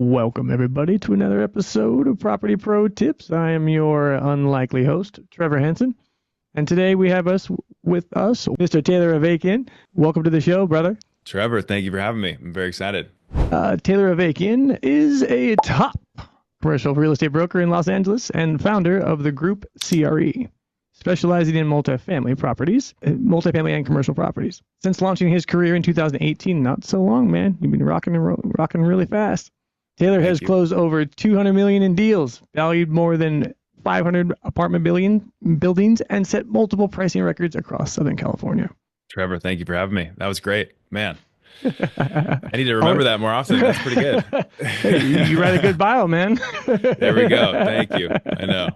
Welcome, everybody, to another episode of Property Pro Tips. I am your unlikely host, Trevor Hansen, and today we have with us Mr. Taylor Avakin. Welcome to the show, brother. Trevor, thank you for having me. I'm very excited. Taylor Avakin is a top commercial real estate broker in Los Angeles and founder of the group CRE, specializing in multifamily and commercial properties. Since launching his career in 2018, not so long, man. You've been rocking really fast. Taylor has closed over 200 million in deals, valued more than 500 apartment buildings, and set multiple pricing records across Southern California. Trevor, thank you for having me. That was great, man. I need to remember that more often. That's pretty good. You write a good bio, man. There we go. Thank you. I know.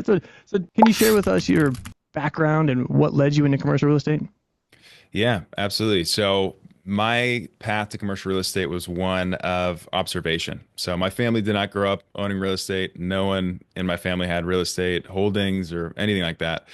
So can you share with us your background and what led you into commercial real estate? Yeah, absolutely. So my path to commercial real estate was one of observation. So my family did not grow up owning real estate. No one in my family had real estate holdings or anything like that.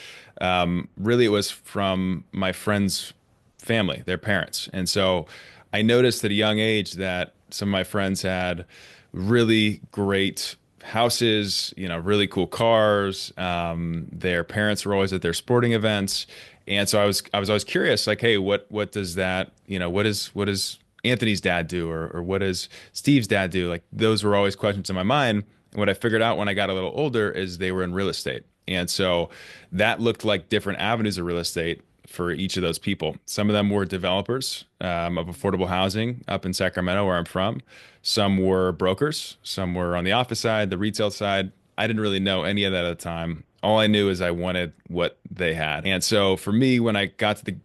Really, it was from my friends' family, their parents. And so I noticed at a young age that some of my friends had really great houses, really cool cars. Their parents were always at their sporting events. And so I was always curious, like, hey, what does that, what does Anthony's dad do, or what does Steve's dad do? Like, those were always questions in my mind. And what I figured out when I got a little older is they were in real estate. And so that looked like different avenues of real estate for each of those people. Some of them were developers of affordable housing up in Sacramento, where I'm from. Some were brokers. Some were on the office side, the retail side. I didn't really know any of that at the time. All I knew is I wanted what they had. And so for me, when I got to the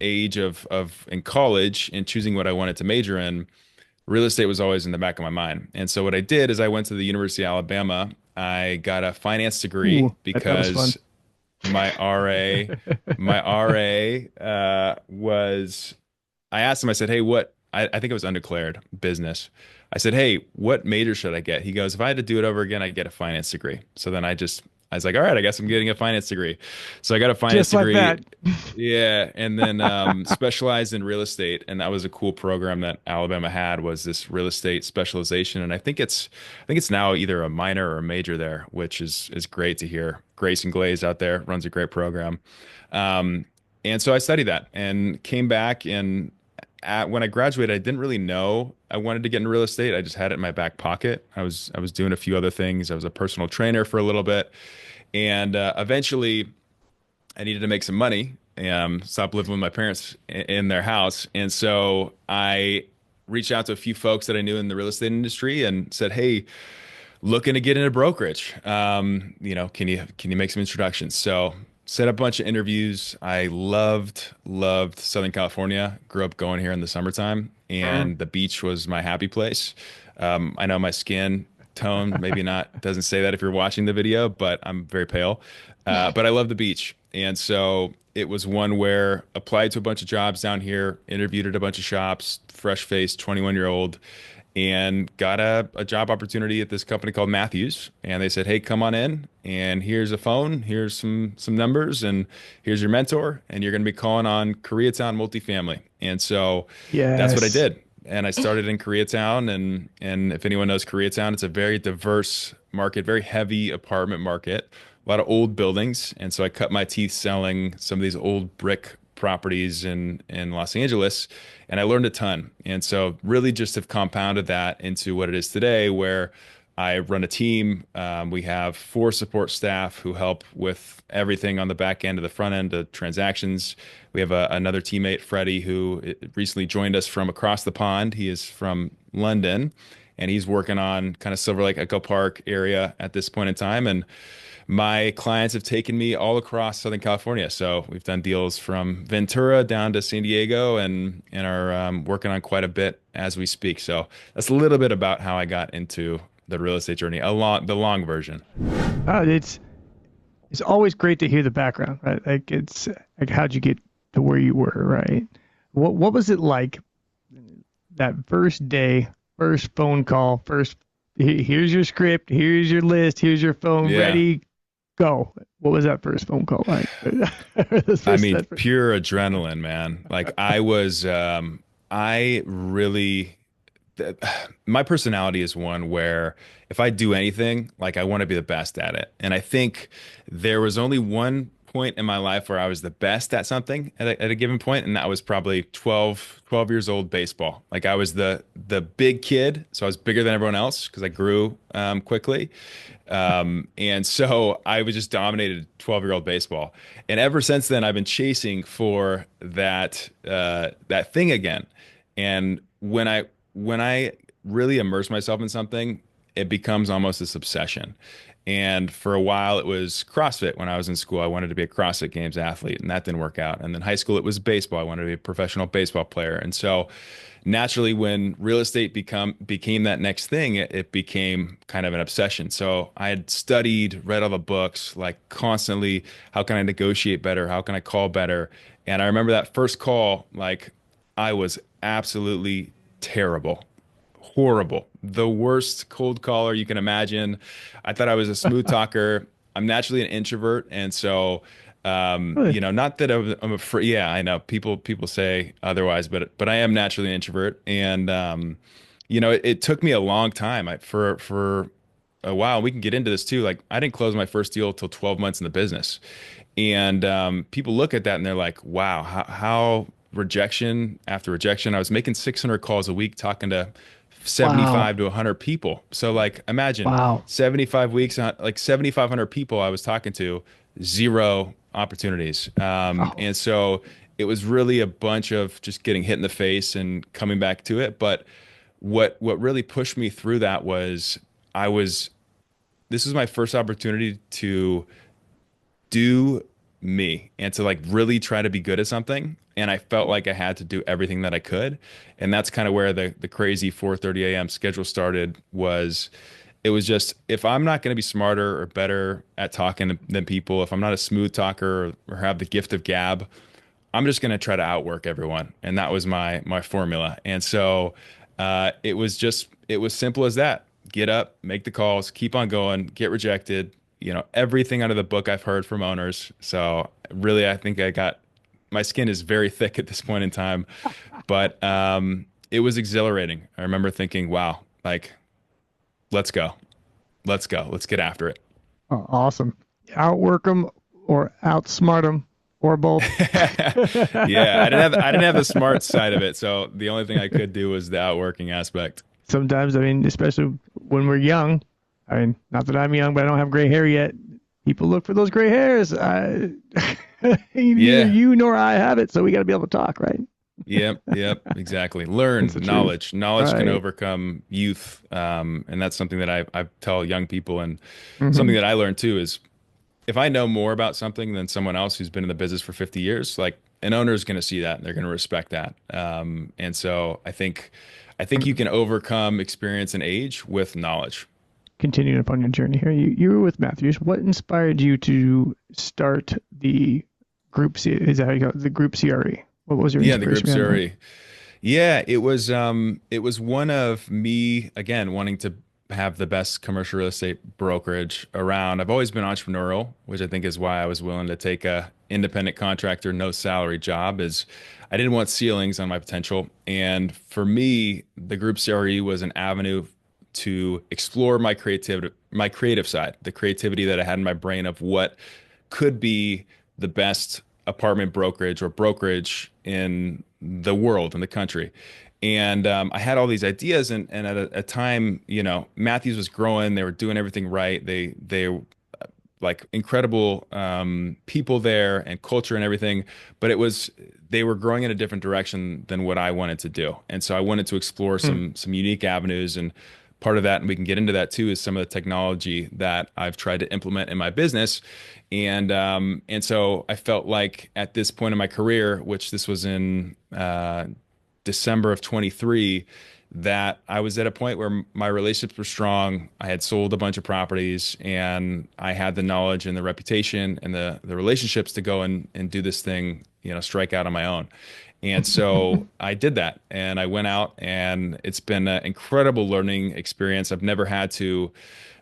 age of in college and choosing what I wanted to major in, real estate was always in the back of my mind. And so what I did is I went to the University of Alabama. I got a finance degree That was fun. because my RA was, I asked him, I said, hey, I think it was undeclared business. I said, hey, what major should I get? He goes, if I had to do it over again, I'd get a finance degree. So then I was like, all right, I guess I'm getting a finance degree. So I got a finance Just like degree. that. Yeah. And then specialized in real estate. And that was a cool program that Alabama had, was this real estate specialization. And I think it's now either a minor or a major there, which is great to hear. Grayson Glaze out there runs a great program. And so I studied that and came back, and when I graduated, I didn't really know I wanted to get into real estate. I just had it in my back pocket. I was doing a few other things. I was a personal trainer for a little bit, and eventually, I needed to make some money. Stop living with my parents in their house, and so I reached out to a few folks that I knew in the real estate industry and said, "Hey, looking to get into brokerage. Can you make some introductions?" So set up a bunch of interviews. I loved Southern California. Grew up going here in the summertime, and the beach was my happy place. I know my skin tone maybe not doesn't say that if you're watching the video, but I'm very pale. But I love the beach, and so it was one where applied to a bunch of jobs down here, interviewed at a bunch of shops, fresh faced 21-year-old, and got a job opportunity at this company called Matthews. And they said, hey, come on in, and here's a phone, here's some numbers, and here's your mentor, and you're going to be calling on Koreatown multifamily. And so that's what I Yes. did. And I started in Koreatown, and if anyone knows Koreatown, it's a very diverse market, very heavy apartment market, a lot of old buildings. And so I cut my teeth selling some of these old brick properties in Los Angeles, and I learned a ton. And so really just have compounded that into what it is today, where I run a team. We have 4 support staff who help with everything on the back end to the front end of transactions. We have another teammate, Freddie, who recently joined us from across the pond. He is from London, and he's working on kind of Silver Lake, Echo Park area at this point in time. And my clients have taken me all across Southern California. So we've done deals from Ventura down to San Diego, and are working on quite a bit as we speak. So that's a little bit about how I got into the real estate journey, the long version. It's always great to hear the background, right? Like, it's like, how'd you get to where you were, right? What was it like that first day, first phone call, here's your script, here's your list, here's your phone, Yeah. ready, go. What was that first phone call like? I mean, pure adrenaline, man. Like I really th- my personality is one where if I do anything, like I want to be the best at it. And I think there was only one point in my life where I was the best at something at a given point, and that was probably 12 years old baseball. Like I was the big kid, so I was bigger than everyone else because I grew quickly. And so I was just dominated 12-year-old baseball. And ever since then, I've been chasing for that thing again. And when I really immerse myself in something, it becomes almost this obsession. And for a while, it was CrossFit. When I was in school, I wanted to be a CrossFit Games athlete, and that didn't work out. And then high school, it was baseball. I wanted to be a professional baseball player. And so naturally, when real estate became that next thing, it became kind of an obsession. So I had studied, read all the books, like constantly, how can I negotiate better? How can I call better? And I remember that first call, like I was absolutely terrible, horrible, the worst cold caller you can imagine. I thought I was a smooth talker. I'm naturally an introvert, and so Really? not that I'm afraid. Yeah, I know people say otherwise, but I am naturally an introvert, and it took me a long time. For a while. We can get into this too. Like I didn't close my first deal till 12 months in the business, and people look at that and they're like, "Wow, how rejection after rejection." I was making 600 calls a week, talking to Wow. 75 to 100 people. So like imagine Wow. 75 weeks, like 7,500 people I was talking to, zero opportunities. Oh, And so it was really a bunch of just getting hit in the face and coming back to it. But what really pushed me through that was I was this was my first opportunity to do me and to like really try to be good at something. And I felt like I had to do everything that I could. And that's kind of where the crazy 4:30 a.m. schedule started was it was just if I'm not going to be smarter or better at talking than people, if I'm not a smooth talker or have the gift of gab, I'm just going to try to outwork everyone. And that was my formula. And so it was simple as that. Get up, make the calls, keep on going, get rejected, everything under the book I've heard from owners. So really, I think my skin is very thick at this point in time, but it was exhilarating. I remember thinking, wow, like, let's go, let's get after it. awesome. Outwork them or outsmart them or both. Yeah, I didn't have the smart side of it. So the only thing I could do was the outworking aspect. Sometimes, I mean, especially when we're young, I mean, not that I'm young, but I don't have gray hair yet. People look for those gray hairs. Neither Yeah. you nor I have it, so we got to be able to talk, right? Yep, exactly. That's Learn the truth. knowledge. Knowledge can Right. overcome youth, and that's something that I tell young people, and something Hmm. that I learned too is if I know more about something than someone else who's been in the business for 50 years, like an owner is going to see that and they're going to respect that. And so I think you can overcome experience and age with knowledge. Continuing upon your journey here, you were with Matthews. What inspired you to start the group C? Is that how you go? The group CRE. What was your Yeah, the inspiration group behind that? theory. Yeah, it was one of me again wanting to have the best commercial real estate brokerage around. I've always been entrepreneurial, which I think is why I was willing to take a independent contractor, no salary job is I didn't want ceilings on my potential. And for me, the group CRE was an avenue to explore my creative side, the creativity that I had in my brain of what could be the best apartment brokerage or brokerage in the world in the country. And I had all these ideas, and at a time, Matthews was growing. They were doing everything right. They like incredible people there and culture and everything, but they were growing in a different direction than what I wanted to do. And so I wanted to explore Hmm. some unique avenues, and part of that, and we can get into that too, is some of the technology that I've tried to implement in my business. And so I felt like at this point in my career, which this was in December of 23, that I was at a point where my relationships were strong. I had sold a bunch of properties and I had the knowledge and the reputation and the relationships to go and do this thing, strike out on my own. And so I did that and I went out, and it's been an incredible learning experience. I've never had to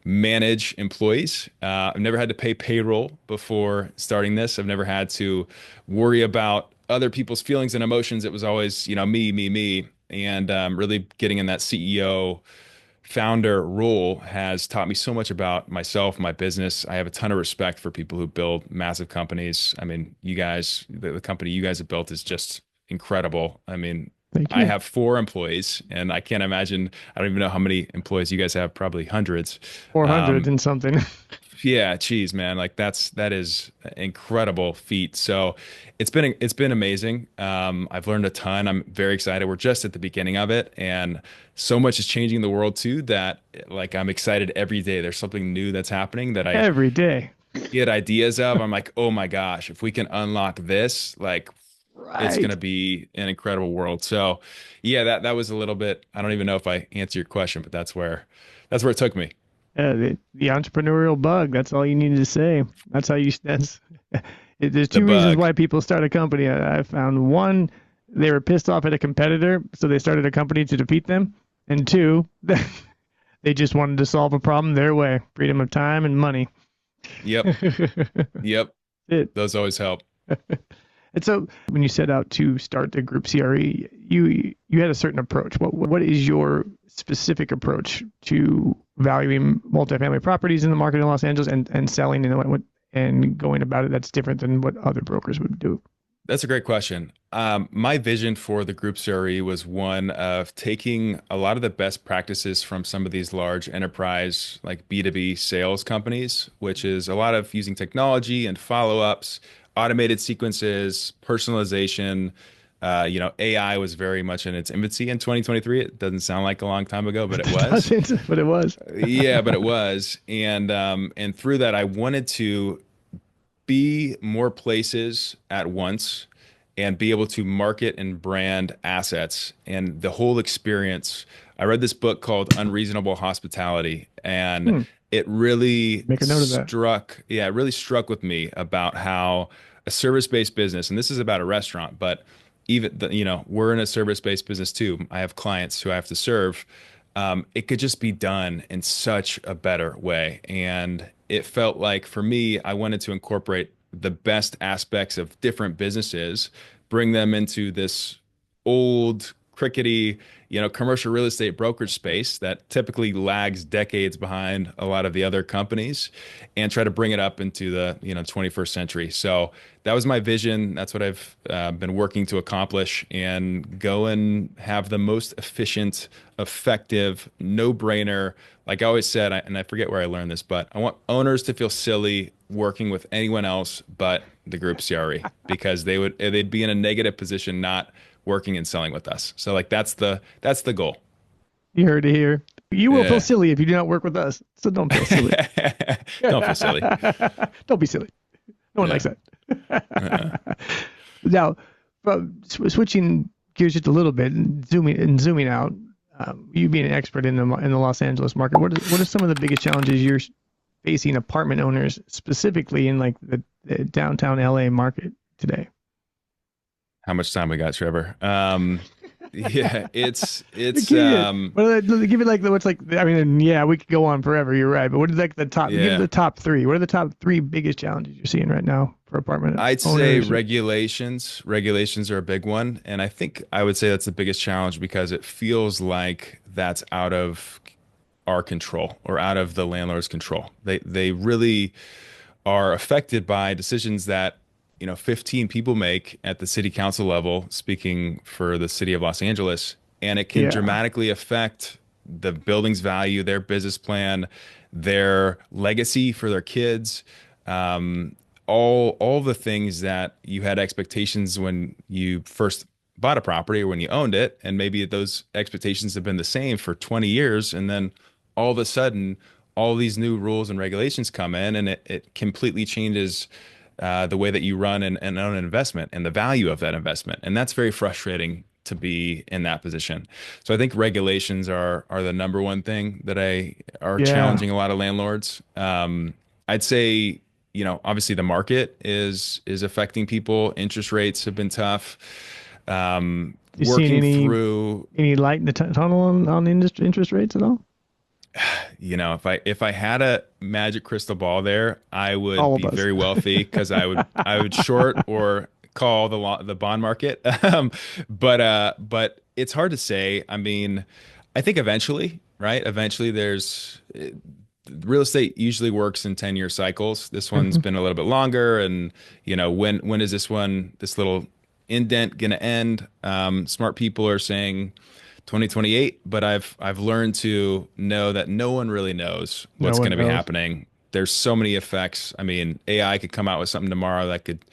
manage employees. I've never had to pay payroll before starting this. I've never had to worry about other people's feelings and emotions. It was always, me, me, me. and really getting in that CEO founder role has taught me so much about myself, my business. I have a ton of respect for people who build massive companies. I mean, you guys, the company you guys have built is just incredible. I mean, Thank I you. have 4 employees, and I can't imagine, I don't even know how many employees you guys have, probably hundreds. 400 Um, and something. yeah, geez, man, like that is an incredible feat. So it's been amazing. I've learned a ton. I'm very excited. We're just at the beginning of it, and so much is changing the world too that like I'm excited every day. There's something new that's happening that I Every day. get ideas of. I'm like, oh my gosh, if we can unlock this, like it's Right. gonna be an incredible world. So yeah, that was a little bit. I don't even know if I answer your question, but that's where it took me. The entrepreneurial bug. That's all you needed to say. That's how you. That's. There's The two reasons bug. why people start a company. I found one, they were pissed off at a competitor, so they started a company to defeat them. And two, they just wanted to solve a problem their way. Freedom of time and money. Yep. Yep. It. Those always help. And so when you set out to start the group CRE, you had a certain approach. What is your specific approach to valuing multifamily properties in the market in Los Angeles and selling and going about it that's different than what other brokers would do? That's a great question. My vision for the group CRE was one of taking a lot of the best practices from some of these large enterprise, like B2B sales companies, which is a lot of using technology and follow-ups, automated sequences, personalization. AI was very much in its infancy in 2023. It doesn't sound like a long time ago, but it It was. doesn't, but it was. Yeah, but it was. And through that, I wanted to be more places at once and be able to market and brand assets and the whole experience. I read this book called Unreasonable Hospitality, and Hmm, it really make a note of that. yeah, it really struck with me about how a service-based business, and this is about a restaurant, but we're in a service-based business too. I have clients who I have to serve. It could just be done in such a better way. And it felt like for me, I wanted to incorporate the best aspects of different businesses, bring them into this old, crickety, commercial real estate brokerage space that typically lags decades behind a lot of the other companies and try to bring it up into the, 21st century. So that was my vision. That's what I've been working to accomplish and go and have the most efficient, effective, no-brainer. Like I always said, and I forget where I learned this, but I want owners to feel silly working with anyone else but the group CRE because they'd be in a negative position not working and selling with us. So like that's the goal. You heard it here. You will feel Yeah. silly if you do not work with us. So don't feel silly. Don't feel silly. Don't be silly. No one likes Yeah. Uh-uh. that. Now, switching gears just a little bit and zooming out, you being an expert in the Los Angeles market, what are some of the biggest challenges you're facing apartment owners specifically in like the downtown LA market today? How much time we got, Trevor? Yeah, it's Give it, give it like what's like. I mean, yeah, we could go on forever. You're right, but what is like the top? Give yeah. the top three. What are the top three biggest challenges you're seeing right now for apartment I'd say owners? regulations. Regulations are a big one, and I think I would say that's the biggest challenge because it feels like that's out of our control or out of the landlord's control. They really are affected by decisions that 15 people make at the city council level, speaking for the city of Los Angeles, and it can Yeah, dramatically affect the building's value, their business plan, their legacy for their kids, all the things that you had expectations when you first bought a property or when you owned it, and maybe those expectations have been the same for 20 years, and then all of a sudden all these new rules and regulations come in and it completely changes the way that you run and own an investment and the value of that investment. And that's very frustrating to be in that position. So I think regulations are the number one thing that are yeah. challenging a lot of landlords. I'd say, obviously the market is affecting people. Interest rates have been tough. You seeing Working through, any light in the tunnel on interest rates at all? if I had a magic crystal ball there, I would All of be us. very wealthy because I would short or call the bond market. But it's hard to say. I mean, I think eventually, right? Eventually, real estate usually works in 10-year cycles. This one's Mhm. been a little bit longer, and when is this little indent going to end? Smart people are saying 2028, but I've learned to know that no one really knows No what's going one to be knows. happening. There's so many effects. I mean, AI could come out with something tomorrow that could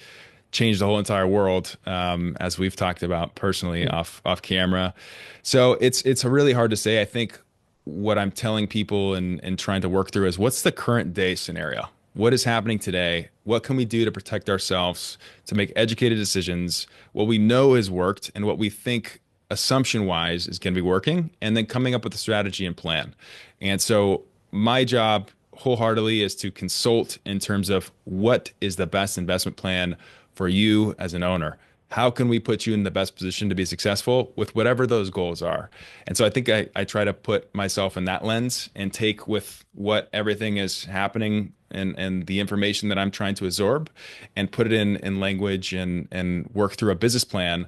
change the whole entire world, as we've talked about personally Yeah. off camera. So it's really hard to say. I think what I'm telling people and trying to work through is what's the current day scenario? What is happening today? What can we do to protect ourselves, to make educated decisions? What we know has worked and what we think assumption wise is going to be working, and then coming up with a strategy and plan. And so my job wholeheartedly is to consult in terms of what is the best investment plan for you as an owner. How can we put you in the best position to be successful with whatever those goals are? And so I think I try to put myself in that lens and take with what everything is happening and the information that I'm trying to absorb and put it in language and work through a business plan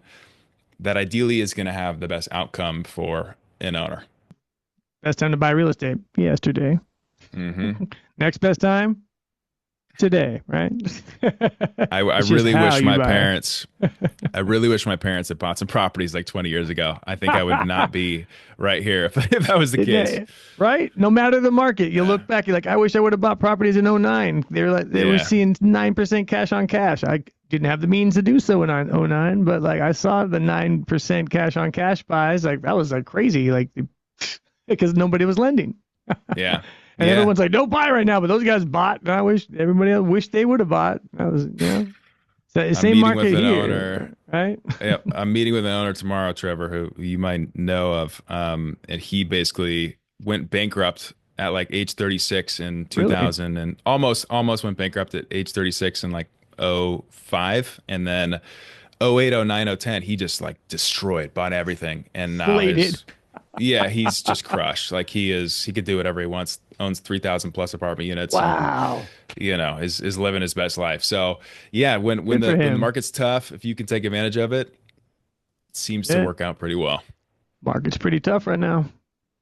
that ideally is going to have the best outcome for an owner. Best time to buy real estate? Yesterday. Hmm. Next best time? Today, right? I It's just really how wish you my buy. parents I really wish my parents had bought some properties like 20 years ago. I think I would not be right here if that was the case. Right? No matter the market, you Yeah. look back, you're like, I wish I would have bought properties in '09. They were Yeah. seeing 9% cash on cash. I didn't have the means to do so in '09, but like I saw the 9% cash on cash buys. Like that was like crazy, like because nobody was lending. Yeah. And Yeah. everyone's like, don't buy right now. But those guys bought. And I wish everybody else wished they would have bought. That was, I'm same meeting with market an here, owner. right? Yep, I'm meeting with an owner tomorrow, Trevor, who you might know of. And he basically went bankrupt at like age 36 in Really? 2000 and almost went bankrupt at age 36 in like '05, and then '08, '09, '10 he just like destroyed, bought everything, and now Flated. his yeah, he's just crushed. Like he could do whatever he wants, owns 3,000 plus apartment units, and Wow. is living his best life. So yeah, Good for when the him. market's tough, if you can take advantage of it, it seems to Yeah. work out pretty well. Market's pretty tough right now.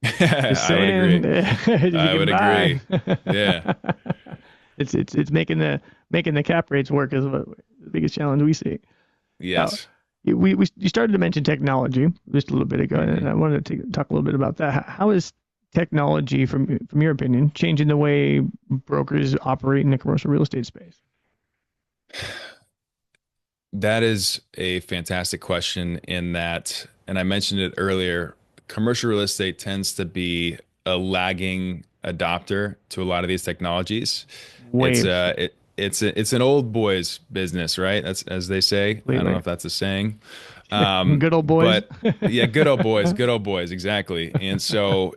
Just I would saying, agree. if you I can would buy. agree. Yeah. It's making the cap rates work is what the biggest challenge we see. Now, Yes. you started to mention technology just a little bit ago, and Hmm. I wanted to talk a little bit about that. How is technology, from your opinion, changing the way brokers operate in the commercial real estate space? That is a fantastic question in that, and I mentioned it earlier, commercial real estate tends to be a lagging adopter to a lot of these technologies. Way It's an old boys business, right? That's as they say. I don't know completely. if that's a saying. Good old boys. But yeah, good old boys, exactly. And so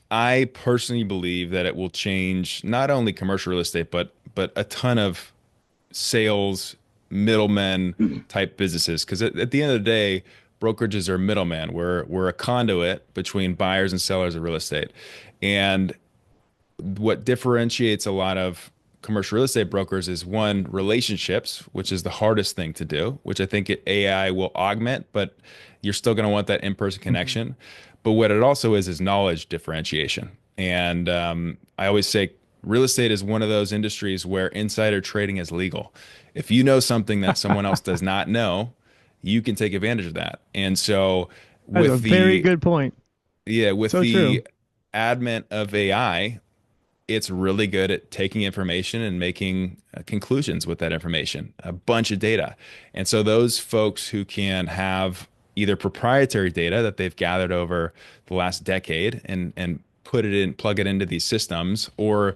I personally believe that it will change not only commercial real estate, but a ton of sales, middlemen type businesses. Because at the end of the day, brokerages are middlemen. We're a conduit between buyers and sellers of real estate. And what differentiates a lot of commercial real estate brokers is one, relationships, which is the hardest thing to do, which I think AI will augment, but you're still going to want that in-person Mhm. connection. But what it also is knowledge differentiation. And I always say real estate is one of those industries where insider trading is legal. If you know something that someone else does not know, you can take advantage of that. And so That's a with very the good point. with So true. the advent of AI, it's really good at taking information and making conclusions with that information, a bunch of data. And so those folks who can have either proprietary data that they've gathered over the last decade and plug it into these systems, or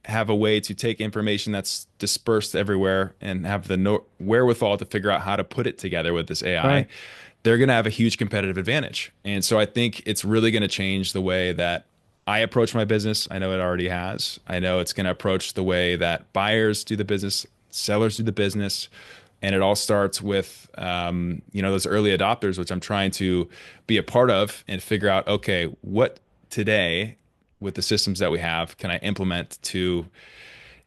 have a way to take information that's dispersed everywhere and have the wherewithal to figure out how to put it together with this AI, Right. they're going to have a huge competitive advantage. And so I think it's really going to change the way that I approach my business. I know it already has. I know it's going to approach the way that buyers do the business, sellers do the business. And it all starts with, those early adopters, which I'm trying to be a part of and figure out, okay, what today with the systems that we have can I implement to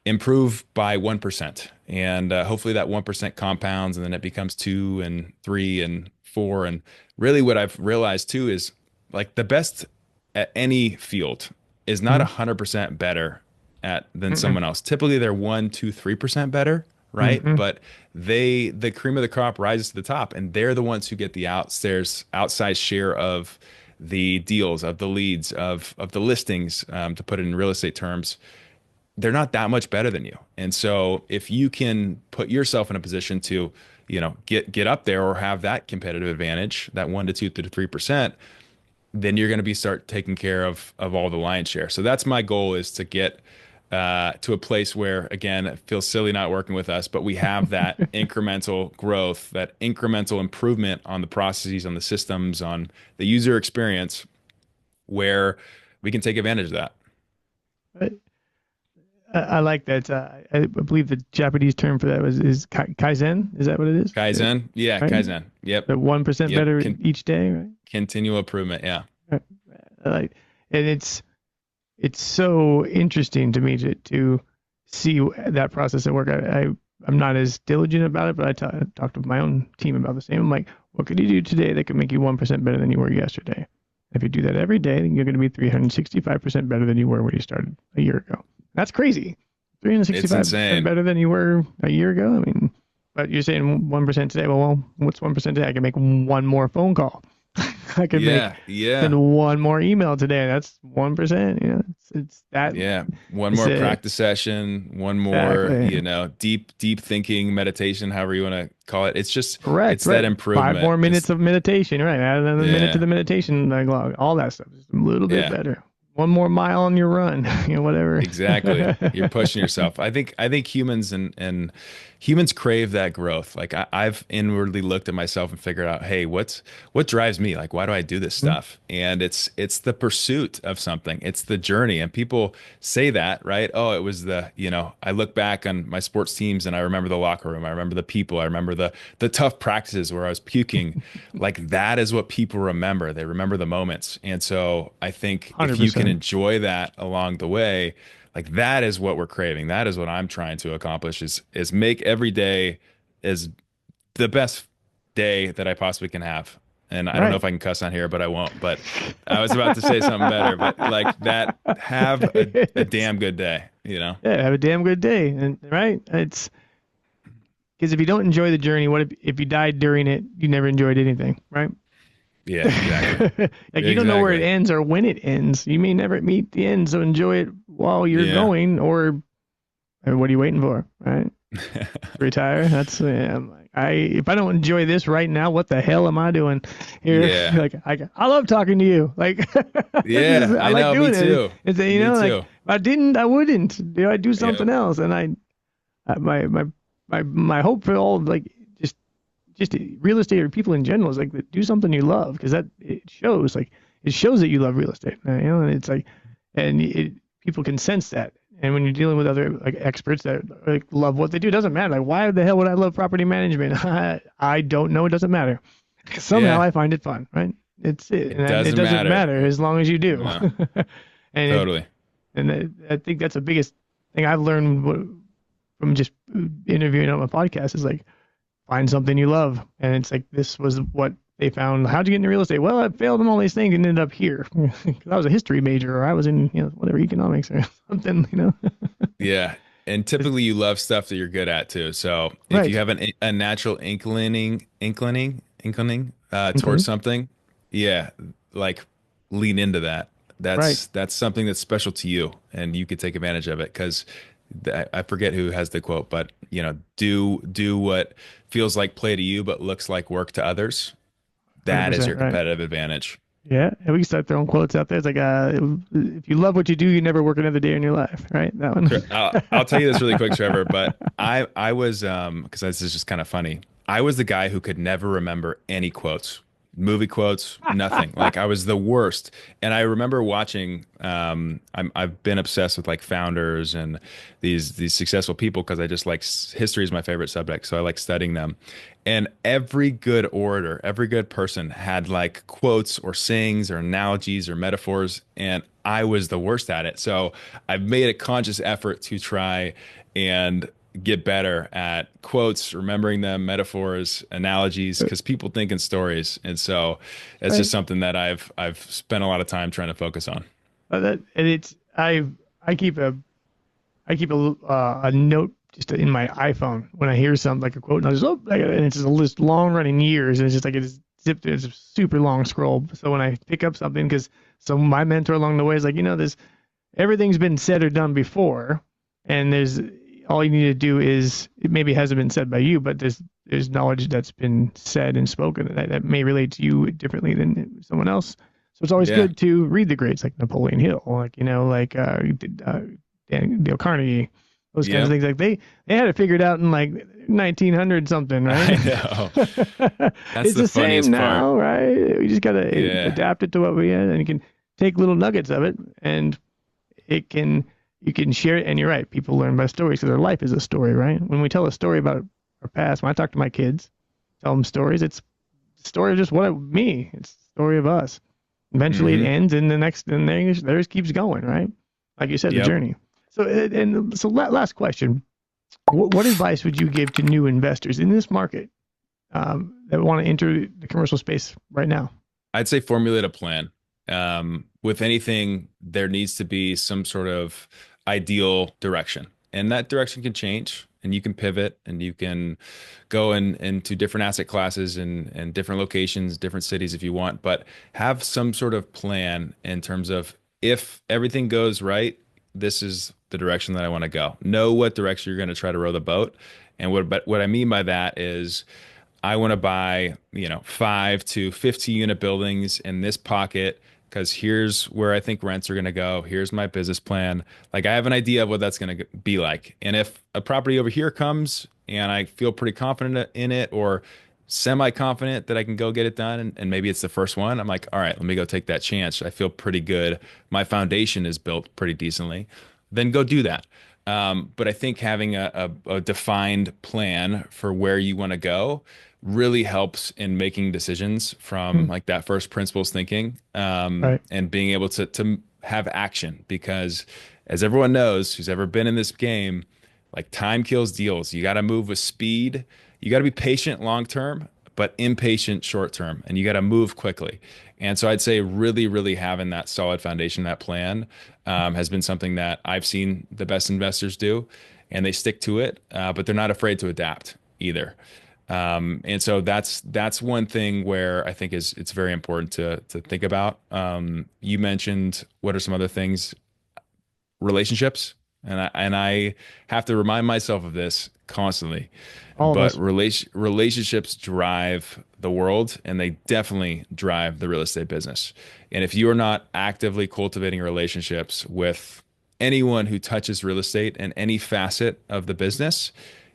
improve by 1%? And hopefully that 1% compounds and then it becomes 2 and 3 and 4. And really what I've realized too is like the best at any field is not Mm-hmm. 100% better at than Mm-mm. someone else. Typically they're 1, 2, 3% better, right? Mm-hmm. But the cream of the crop rises to the top, and they're the ones who get the outsized share of the deals, of the leads, of the listings, to put it in real estate terms. They're not that much better than you. And so if you can put yourself in a position to, get up there or have that competitive advantage, that 1 to 2 to 3%, then you're going to be start taking care of all the lion's share. So that's my goal, is to get to a place where, again, it feels silly not working with us, but we have that incremental growth, that incremental improvement on the processes, on the systems, on the user experience, where we can take advantage of that. I like that. I believe the Japanese term for that is kaizen. Is that what it is? Kaizen, yeah, Right? Kaizen, yep, The 1% yep, better each day, right? continual improvement, yeah. Right. I like, and it's so interesting to me to see that process at work. I'm not as diligent about it, but I talked with my own team about the same. I'm like, what could you do today that could make you 1% better than you were yesterday? If you do that every day, then you're going to be 365% better than you were when you started a year ago. That's crazy. It's 365% insane. better than you were a year ago. I mean, but you're saying 1% today. Well, what's 1% today? I can make one more phone call. I could make Yeah, yeah, send one more email today. That's 1%. It's that. yeah. One It's more practice session, one more, exactly deep thinking meditation, however you want to call it. It's just, correct. it's that Right. Five improvement. more minutes It's, of meditation. Right. Add another minute to yeah, the meditation log. All that stuff. Just a little bit yeah. better. One more mile on your run. Whatever. Exactly. You're pushing yourself. I think humans and humans crave that growth. Like I've inwardly looked at myself and figured out, hey, what drives me? Like, why do I do this Mhm. stuff? And it's the pursuit of something. It's the journey. And people say that, right? Oh, it was I look back on my sports teams and I remember the locker room. I remember the people. I remember the tough practices where I was puking. Like that is what people remember. They remember the moments. And so I think if you can 100%. enjoy that along the way, like that is what we're craving. That is what I'm trying to accomplish, is make every day as the best day that I possibly can have. And I don't know Right. if I can cuss on here, but I won't. But I was about to say something better, but like that, have a It's- damn good day, you know? yeah. Have a damn good day. And right. It's because if you don't enjoy the journey, what if you died during it? You never enjoyed anything, right? Yeah, exactly. Like you don't know where it Exactly. ends or when it ends. You may never meet the end, so enjoy it while you're Yeah. going. Or what are you waiting for, right? Retire. That's I'm like, if I don't enjoy this right now, what the hell am I doing here? Yeah. Like I love talking to you. Like Yeah, I I like know. Me doing it. too. It's Me like too. if I didn't, I wouldn't. I do Yep. something else, and my hope for all like just real estate or people in general is like do something you love because that it shows that you love real estate, and it's like and people can sense that. And when you're dealing with other like experts that like love what they do, it doesn't matter. Like why the hell would I love property management? I don't know. It doesn't matter. Somehow Yeah. I find it fun, right? It's it, It and it doesn't doesn't matter. matter as long as you do. No, and it totally. and I think that's the biggest thing I've learned from just interviewing on my podcast is like find something you love. And it's like, this was what they found. How'd you get into real estate? Well, I failed in all these things and ended up here. 'Cause I was a history major or I was in, whatever, economics or something. Yeah. And It's, typically you love stuff that you're good at too. So if you right. have a natural inclining towards Okay. something, yeah, like lean into that. Right. That's something that's special to you, and you could take advantage of it because I forget who has the quote, but do what feels like play to you, but looks like work to others. That is 100% your right. competitive advantage. Yeah. And we can start throwing quotes out there. It's like, if you love what you do, you never work another day in your life. Right. That one. I'll tell you this really quick, Trevor, but I was because this is just kind of funny. I was the guy who could never remember any quotes, movie quotes, nothing. Like I was the worst. And I remember watching. I've been obsessed with like founders and these successful people because I just like history is my favorite subject, so I like studying them. And every good orator, every good person had like quotes or sayings or analogies or metaphors, and I was the worst at it. So I've made a conscious effort to try and get better at quotes, remembering them, metaphors, analogies, because people think in stories. And so it's Right. just something that I've spent a lot of time trying to focus on. That and it's I keep a note just in my iPhone when I hear something like a quote, and I just and it's just a list long running years, and it's just like it's zipped. It's a super long scroll. So when I pick up something, because so my mentor along the way is like, this everything's been said or done before, and there's all you need to do is it maybe hasn't been said by you, but there's knowledge that's been said and spoken that may relate to you differently than someone else. So it's always Yeah. good to read the greats like Napoleon Hill, like Dale Carnegie, those kinds of Yep. things. Like they had it figured out in like 1900 something, right? I know. That's It's the the same funniest part. now, right? We just gotta Yeah. adapt it to what we had, and you can take little nuggets of it, and it can you can share it. And you're right, people learn by stories because their life is a story, right? When we tell a story about our past, when I talk to my kids, tell them stories, it's a story of just me. It's a story of us. Eventually, it Hmm. ends, and and theirs keeps going, right? Like you said, the Yep. journey. So, last question: what advice would you give to new investors in this market that want to enter the commercial space right now? I'd say formulate a plan. With anything, there needs to be some sort of ideal direction, and that direction can change, and you can pivot, and you can go into different asset classes and different locations, different cities if you want, but have some sort of plan in terms of if everything goes right, this is the direction that I want to go. Know what direction you're going to try to row the boat. And what I mean by that is I want to buy, 5 to 15 unit buildings in this pocket because here's where I think rents are going to go. Here's my business plan. Like I have an idea of what that's going to be like. And if a property over here comes and I feel pretty confident in it or semi-confident that I can go get it done and maybe it's the first one, I'm like, all right, let me go take that chance. I feel pretty good. My foundation is built pretty decently. Then go do that. But I think having a defined plan for where you want to go really helps in making decisions from Hmm, like that first principles thinking, right. and being able to have action because as everyone knows who's ever been in this game, like time kills deals. You got to move with speed. You got to be patient long term, but impatient short term, and you got to move quickly. And so I'd say really, really having that solid foundation, that plan, has been something that I've seen the best investors do, and they stick to it, but they're not afraid to adapt either. And so that's one thing where I think is it's very important to think about. You mentioned what are some other things? Relationships, and I have to remind myself of this constantly. All of But us. relationships drive the world, and they definitely drive the real estate business. And if you are not actively cultivating relationships with anyone who touches real estate and any facet of the business,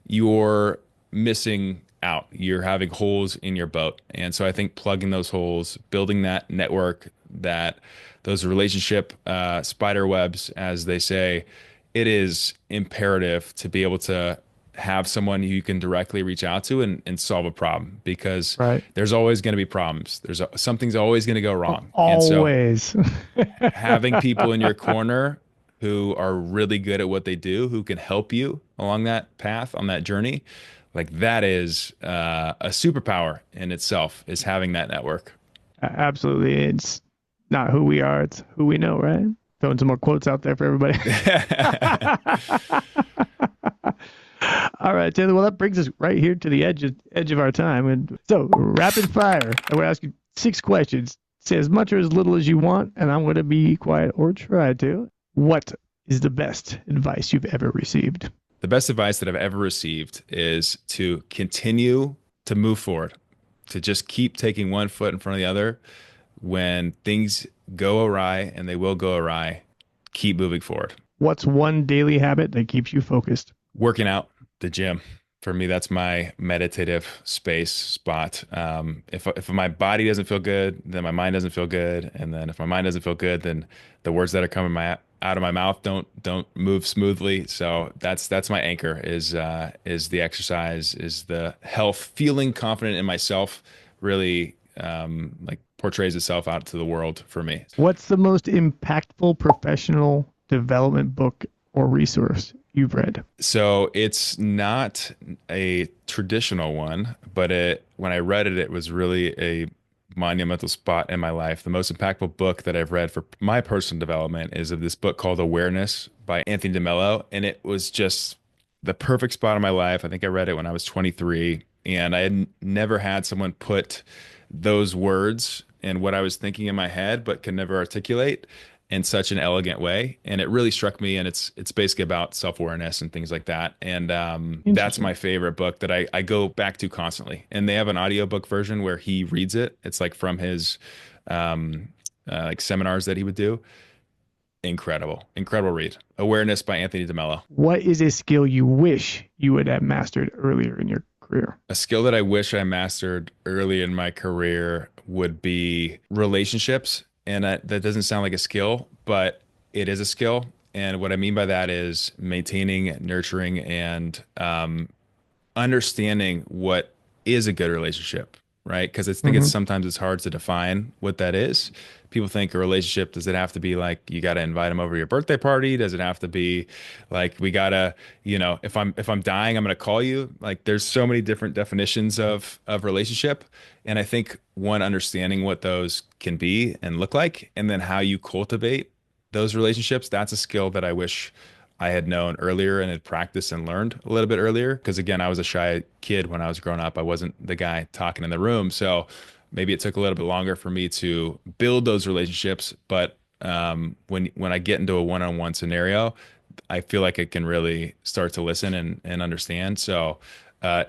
you're missing out. You're having holes in your boat. And so I think plugging those holes, building that network, that those relationship spider webs, as they say, it is imperative to be able to have someone you can directly reach out to and solve a problem because Right. there's always going to be problems. Something's always going to go wrong. And so Always. having people in your corner who are really good at what they do, who can help you along that path, on that journey, like that is a superpower in itself, is having that network. Absolutely. It's not who we are, it's who we know, right? Throwing some more quotes out there for everybody. All right, Taylor. Well, that brings us right here to the edge of our time. And so, rapid fire. I will ask you 6 questions. Say as much or as little as you want, and I'm going to be quiet or try to. What is the best advice you've ever received? The best advice that I've ever received is to continue to move forward, to just keep taking one foot in front of the other. When things go awry, and they will go awry, keep moving forward. What's one daily habit that keeps you focused? Working out, the gym. For me, that's my meditative space spot. If my body doesn't feel good, then my mind doesn't feel good, and then if my mind doesn't feel good, then the words that are coming out of my mouth don't move smoothly. So that's my anchor is the exercise, is the health, feeling confident in myself. Really, like portrays itself out to the world for me. What's the most impactful professional development book or resource you've read? So it's not a traditional one, but when I read it, it was really a monumental spot in my life. The most impactful book that I've read for my personal development is of this book called Awareness by Anthony DeMello. And it was just the perfect spot in my life. I think I read it when I was 23, and I had never had someone put those words and what I was thinking in my head, but could never articulate in such an elegant way. And it really struck me. And it's basically about self-awareness and things like that. And that's Interesting. my favorite book that I go back to constantly. And they have an audiobook version where he reads it. It's like from his um, like seminars that he would do. Incredible, incredible read. Awareness by Anthony DeMello. What is a skill you wish you would have mastered earlier in your career? A skill that I wish I mastered early in my career would be relationships. And that doesn't sound like a skill, but it is a skill. And what I mean by that is maintaining, nurturing, and understanding what is a good relationship, right? Because I think Hmm. sometimes it's hard to define what that is. People think a relationship, does it have to be like you got to invite them over to your birthday party? Does it have to be like we gotta, if I'm dying, I'm gonna call you? Like there's so many different definitions of relationship. And I think one understanding what those can be and look like, and then how you cultivate those relationships, that's a skill that I wish I had known earlier and had practiced and learned a little bit earlier. Because again, I was a shy kid when I was growing up. I wasn't the guy talking in the room. So maybe it took a little bit longer for me to build those relationships. But when I get into a one-on-one scenario, I feel like I can really start to listen and understand. So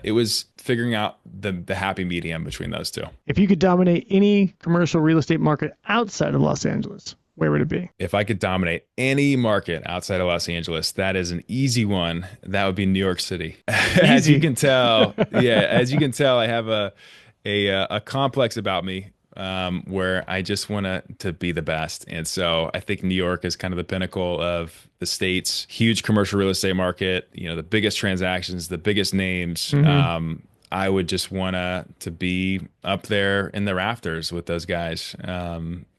it was figuring out the happy medium between those two. If you could dominate any commercial real estate market outside of Los Angeles, where would it be? If I could dominate any market outside of Los Angeles, that is an easy one. That would be New York City. As you Easy. can tell, yeah, as you can tell, I have a complex about me where I just want to be the best. And so I think New York is kind of the pinnacle of the state's huge commercial real estate market, the biggest transactions, the biggest names. Hmm. I would just want to be up there in the rafters with those guys.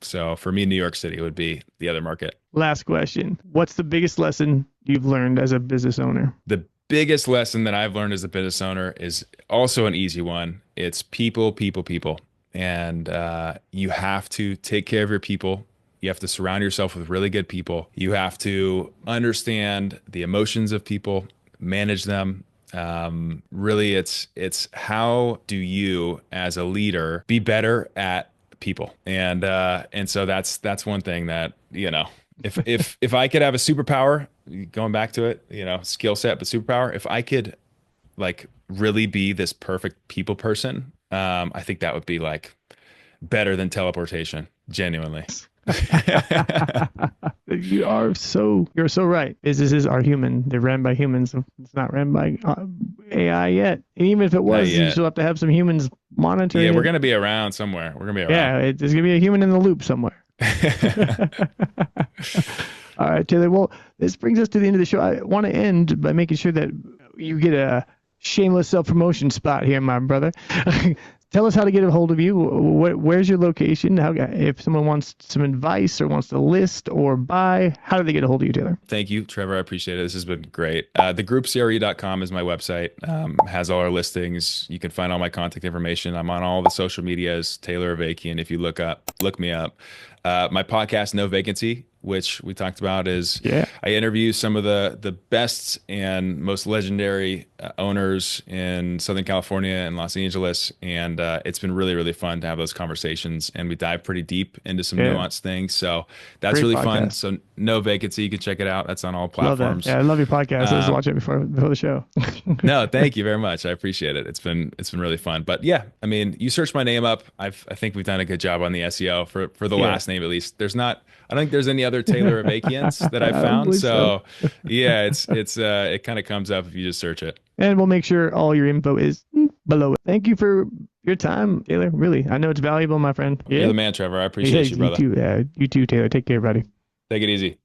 So for me, New York City would be the other market. Last question. What's the biggest lesson you've learned as a business owner? The biggest lesson that I've learned as a business owner is also an easy one. It's people, people, people. And you have to take care of your people. You have to surround yourself with really good people. You have to understand the emotions of people, manage them. Really, it's how do you as a leader be better at people? And so that's one thing that, if I could have a superpower, going back to it, skill set, but superpower, if I could like really be this perfect people person, I think that would be like better than teleportation, genuinely. You're so right. Businesses are human. They're ran by humans. It's not ran by AI yet. And even if it Not was, you yet. still have to have some humans Yeah, monitoring we're it. gonna be around somewhere. We're gonna be around. Yeah, there's gonna be a human in the loop somewhere. All right, Taylor. Well, this brings us to the end of the show. I want to end by making sure that you get a shameless self-promotion spot here, my brother. Tell us how to get a hold of you. Where's your location? If someone wants some advice or wants to list or buy, how do they get a hold of you, Taylor? Thank you, Trevor. I appreciate it. This has been great. Thegroupcre.com is my website. Has all our listings. You can find all my contact information. I'm on all the social medias, Taylor Avakin. If you look me up. My podcast, No Vacancy, which we talked about, is Yeah. I interview some of the best and most legendary owners in Southern California and Los Angeles, and it's been really, really fun to have those conversations. And we dive pretty deep into some Yeah. nuanced things, so that's Great really fun. podcast. So No Vacancy, you can check it out. That's on all Love that. platforms. Yeah, I love your podcast. I was Um, watching it before the show. no, thank you very much. I appreciate it. It's been really fun. But yeah, I mean, you search my name up. I think we've done a good job on the SEO for the Yeah. last name at least. I don't think there's any other Taylor Avakians that I've I don't found. believe so. So yeah, it kind of comes up if you just search it. And we'll make sure all your info is below it. Thank you for your time, Taylor. Really, I know it's valuable, my friend. You're Yeah. the man, Trevor. I Yeah, appreciate you, you brother. too. You too, Taylor. Take care, buddy. Take it easy.